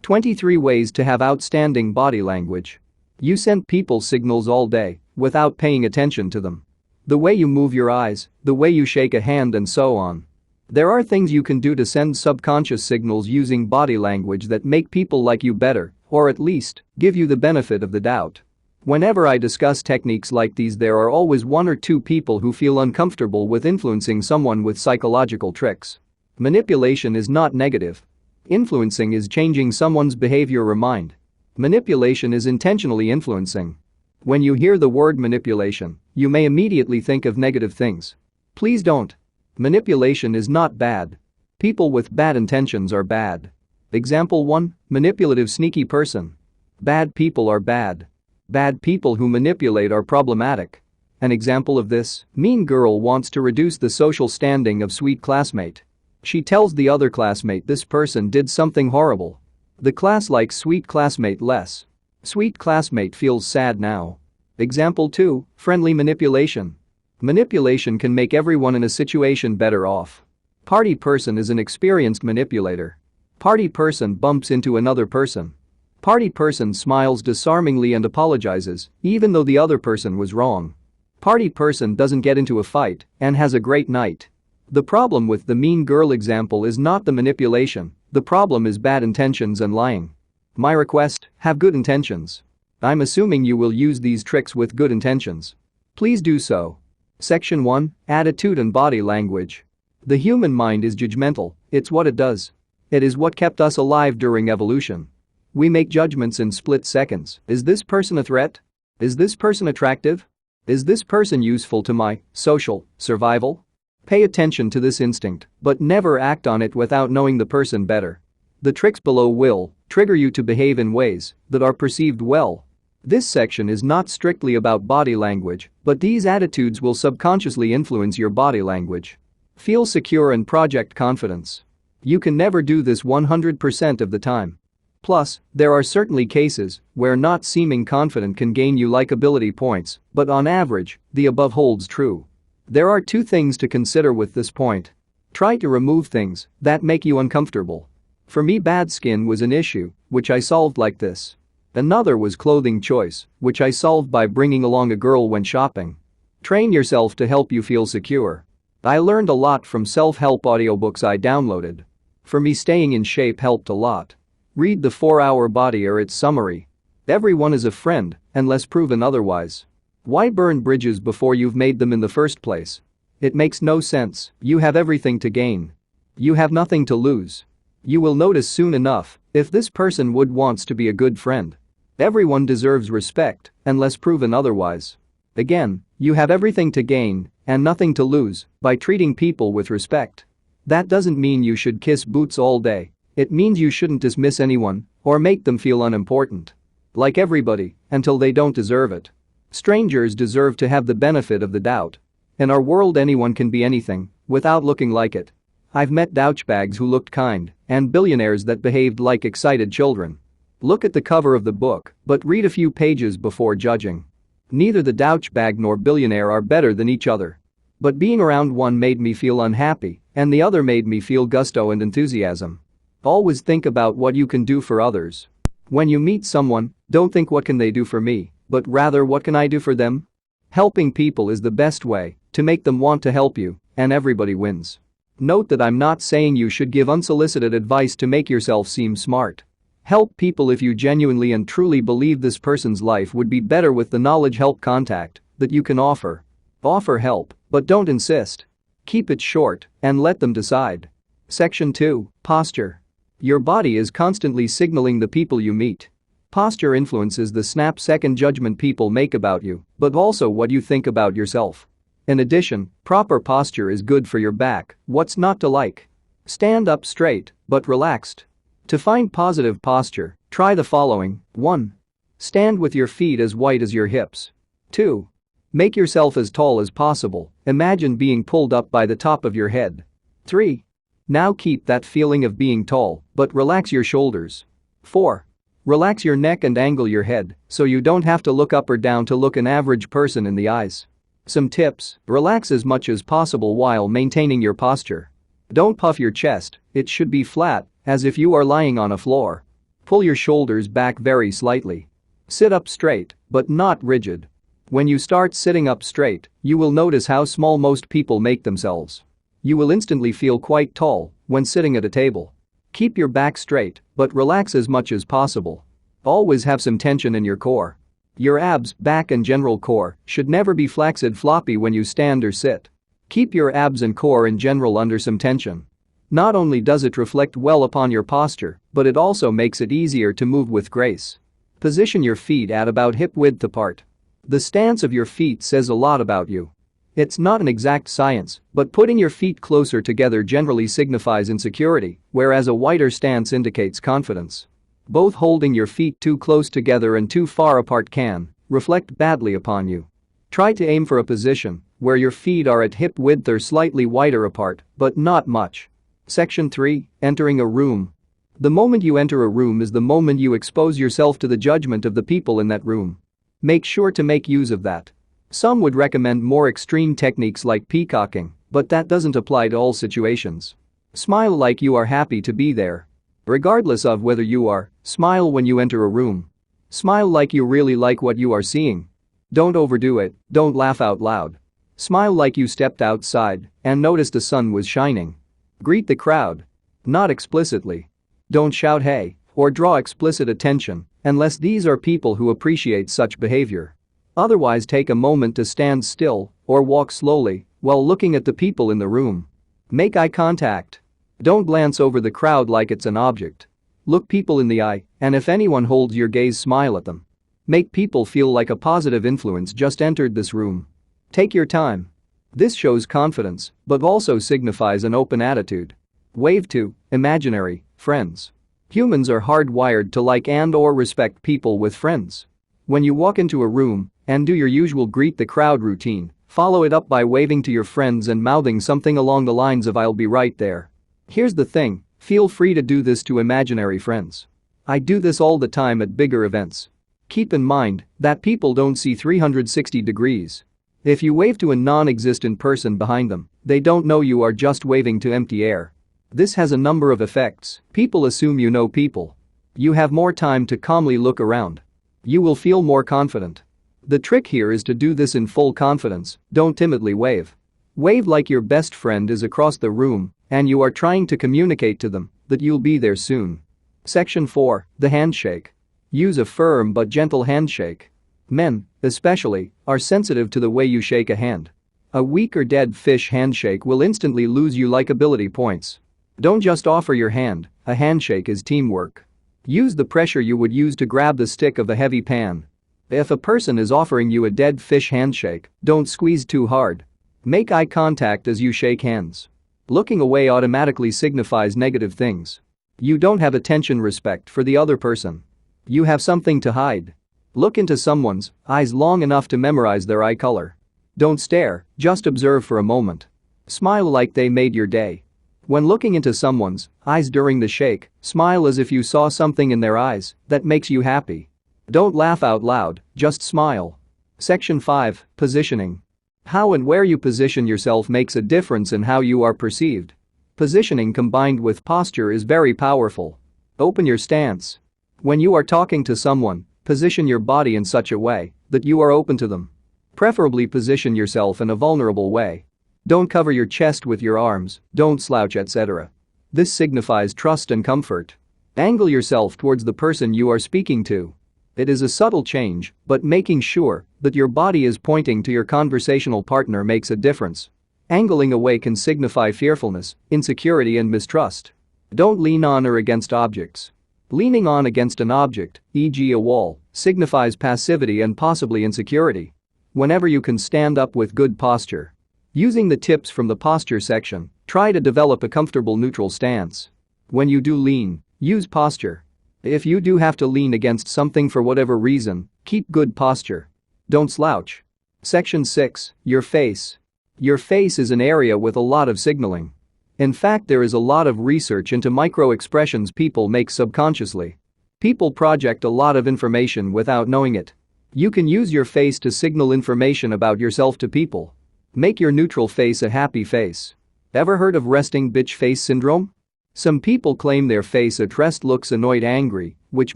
23 ways to have outstanding body language. You send people signals all day without paying attention to them. The way you move your eyes, the way you shake a hand, and so on. There are things you can do to send subconscious signals using body language that make people like you better, or at least give you the benefit of the doubt. Whenever I discuss techniques like these, there are always one or two people who feel uncomfortable with influencing someone with psychological tricks. Manipulation is not negative. Influencing is changing someone's behavior or mind. Manipulation is intentionally influencing. When you hear the word manipulation, you may immediately think of negative things. Please don't. Manipulation is not bad. People with bad intentions are bad. Example 1, manipulative sneaky person. Bad people are bad. Bad people who manipulate are problematic. An example of this, mean girl wants to reduce the social standing of sweet classmate. She tells the other classmate this person did something horrible. The class likes sweet classmate less. Sweet classmate feels sad now. Example 2, friendly manipulation. Manipulation can make everyone in a situation better off. Party person is an experienced manipulator. Party person bumps into another person. Party person smiles disarmingly and apologizes, even though the other person was wrong. Party person doesn't get into a fight and has a great night. The problem with the mean girl example is not the manipulation, the problem is bad intentions and lying. My request, have good intentions. I'm assuming you will use these tricks with good intentions. Please do so. Section 1, Attitude and Body Language. The human mind is judgmental, it's what it does. It is what kept us alive during evolution. We make judgments in split seconds. Is this person a threat? Is this person attractive? Is this person useful to my social survival? Pay attention to this instinct, but never act on it without knowing the person better. The tricks below will trigger you to behave in ways that are perceived well. This section is not strictly about body language, but these attitudes will subconsciously influence your body language. Feel secure and project confidence. You can never do this 100% of the time. Plus, there are certainly cases where not seeming confident can gain you likability points, but on average, the above holds true. There are two things to consider with this point. Try to remove things that make you uncomfortable. For me, bad skin was an issue, which I solved like this. Another was clothing choice, which I solved by bringing along a girl when shopping. Train yourself to help you feel secure. I learned a lot from self-help audiobooks I downloaded. For me, staying in shape helped a lot. Read the 4-Hour Body or its summary. Everyone is a friend, unless proven otherwise. Why burn bridges before you've made them in the first place? It makes no sense. You have everything to gain. You have nothing to lose. You will notice soon enough if this person wants to be a good friend. Everyone deserves respect, unless proven otherwise. Again, you have everything to gain and nothing to lose by treating people with respect. That doesn't mean you should kiss boots all day. It means you shouldn't dismiss anyone or make them feel unimportant. Like everybody, until they don't deserve it. Strangers deserve to have the benefit of the doubt. In our world, anyone can be anything without looking like it. I've met douchebags who looked kind and billionaires that behaved like excited children. Look at the cover of the book, but read a few pages before judging. Neither the douchebag nor billionaire are better than each other. But being around one made me feel unhappy, and the other made me feel gusto and enthusiasm. Always think about what you can do for others. When you meet someone, don't think what can they do for me, but rather what can I do for them? Helping people is the best way to make them want to help you, and everybody wins. Note that I'm not saying you should give unsolicited advice to make yourself seem smart. Help people if you genuinely and truly believe this person's life would be better with the knowledge help contact that you can offer. Offer help, but don't insist. Keep it short and let them decide. Section 2, Posture. Your body is constantly signaling the people you meet. Posture influences the snap-second judgment people make about you, but also what you think about yourself. In addition, proper posture is good for your back. What's not to like? Stand up straight, but relaxed. To find positive posture, try the following. 1. Stand with your feet as wide as your hips. 2. Make yourself as tall as possible. Imagine being pulled up by the top of your head. 3. Now keep that feeling of being tall, but relax your shoulders. 4. Relax your neck and angle your head so you don't have to look up or down to look an average person in the eyes. Some tips: relax as much as possible while maintaining your posture. Don't puff your chest, it should be flat, as if you are lying on a floor. Pull your shoulders back very slightly. Sit up straight, but not rigid. When you start sitting up straight, you will notice how small most people make themselves. You will instantly feel quite tall when sitting at a table. Keep your back straight, but relax as much as possible. Always have some tension in your core. Your abs, back and general core should never be flaccid floppy when you stand or sit. Keep your abs and core in general under some tension. Not only does it reflect well upon your posture, but it also makes it easier to move with grace. Position your feet at about hip width apart. The stance of your feet says a lot about you. It's not an exact science, but putting your feet closer together generally signifies insecurity, whereas a wider stance indicates confidence. Both holding your feet too close together and too far apart can reflect badly upon you. Try to aim for a position where your feet are at hip width or slightly wider apart, but not much. Section 3. Entering a room. The moment you enter a room is the moment you expose yourself to the judgment of the people in that room. Make sure to make use of that. Some would recommend more extreme techniques like peacocking, but that doesn't apply to all situations. Smile like you are happy to be there. Regardless of whether you are, smile when you enter a room. Smile like you really like what you are seeing. Don't overdo it, don't laugh out loud. Smile like you stepped outside and noticed the sun was shining. Greet the crowd. Not explicitly. Don't shout hey or draw explicit attention unless these are people who appreciate such behavior. Otherwise, take a moment to stand still or walk slowly while looking at the people in the room. Make eye contact. Don't glance over the crowd like it's an object. Look people in the eye, and if anyone holds your gaze, smile at them. Make people feel like a positive influence just entered this room. Take your time. This shows confidence, but also signifies an open attitude. Wave to imaginary friends. Humans are hardwired to like and/or respect people with friends. When you walk into a room and do your usual greet the crowd routine, follow it up by waving to your friends and mouthing something along the lines of "I'll be right there." Here's the thing, feel free to do this to imaginary friends. I do this all the time at bigger events. Keep in mind that people don't see 360 degrees. If you wave to a non-existent person behind them, they don't know you are just waving to empty air. This has a number of effects. People assume you know people. You have more time to calmly look around. You will feel more confident. The trick here is to do this in full confidence, don't timidly wave. Wave like your best friend is across the room and you are trying to communicate to them that you'll be there soon. Section 4. The handshake. Use a firm but gentle handshake. Men, especially, are sensitive to the way you shake a hand. A weak or dead fish handshake will instantly lose you likability points. Don't just offer your hand, a handshake is teamwork. Use the pressure you would use to grab the stick of a heavy pan. If a person is offering you a dead fish handshake, don't squeeze too hard. Make eye contact as you shake hands. Looking away automatically signifies negative things. You don't have attention respect for the other person. You have something to hide. Look into someone's eyes long enough to memorize their eye color. Don't stare, just observe for a moment. Smile like they made your day. When looking into someone's eyes during the shake, smile as if you saw something in their eyes that makes you happy. Don't laugh out loud, just smile. Section 5. Positioning. How and where you position yourself makes a difference in how you are perceived. Positioning combined with posture is very powerful. Open your stance. When you are talking to someone, position your body in such a way that you are open to them. Preferably position yourself in a vulnerable way. Don't cover your chest with your arms, don't slouch, etc. This signifies trust and comfort. Angle yourself towards the person you are speaking to. It is a subtle change, but making sure that your body is pointing to your conversational partner makes a difference. Angling away can signify fearfulness, insecurity, and mistrust. Don't lean on or against objects. Leaning on against an object, e.g. a wall, signifies passivity and possibly insecurity. Whenever you can stand up with good posture. Using the tips from the posture section, try to develop a comfortable neutral stance. When you do lean, use posture. If you do have to lean against something for whatever reason, keep good posture. Don't slouch. Section 6. Your face. Your face is an area with a lot of signaling. In fact, there is a lot of research into micro-expressions people make subconsciously. People project a lot of information without knowing it. You can use your face to signal information about yourself to people. Make your neutral face a happy face. Ever heard of resting bitch face syndrome? Some people claim their face at rest looks annoyed, angry, which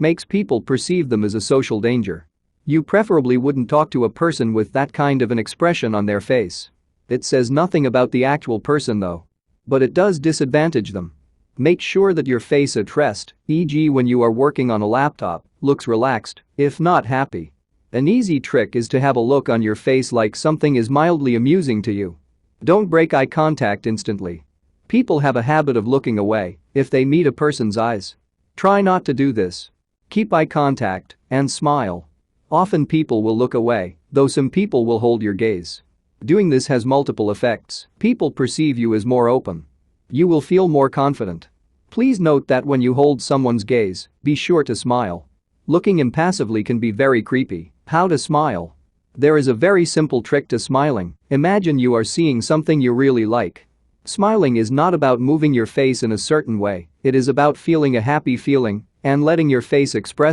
makes people perceive them as a social danger. You preferably wouldn't talk to a person with that kind of an expression on their face. It says nothing about the actual person though. But it does disadvantage them. Make sure that your face at rest, e.g. when you are working on a laptop, looks relaxed, if not happy. An easy trick is to have a look on your face like something is mildly amusing to you. Don't break eye contact instantly. People have a habit of looking away if they meet a person's eyes. Try not to do this. Keep eye contact and smile. Often people will look away, though some people will hold your gaze. Doing this has multiple effects. People perceive you as more open. You will feel more confident. Please note that when you hold someone's gaze, be sure to smile. Looking impassively can be very creepy. How to smile? There is a very simple trick to smiling. Imagine you are seeing something you really like. Smiling is not about moving your face in a certain way, it is about feeling a happy feeling and letting your face express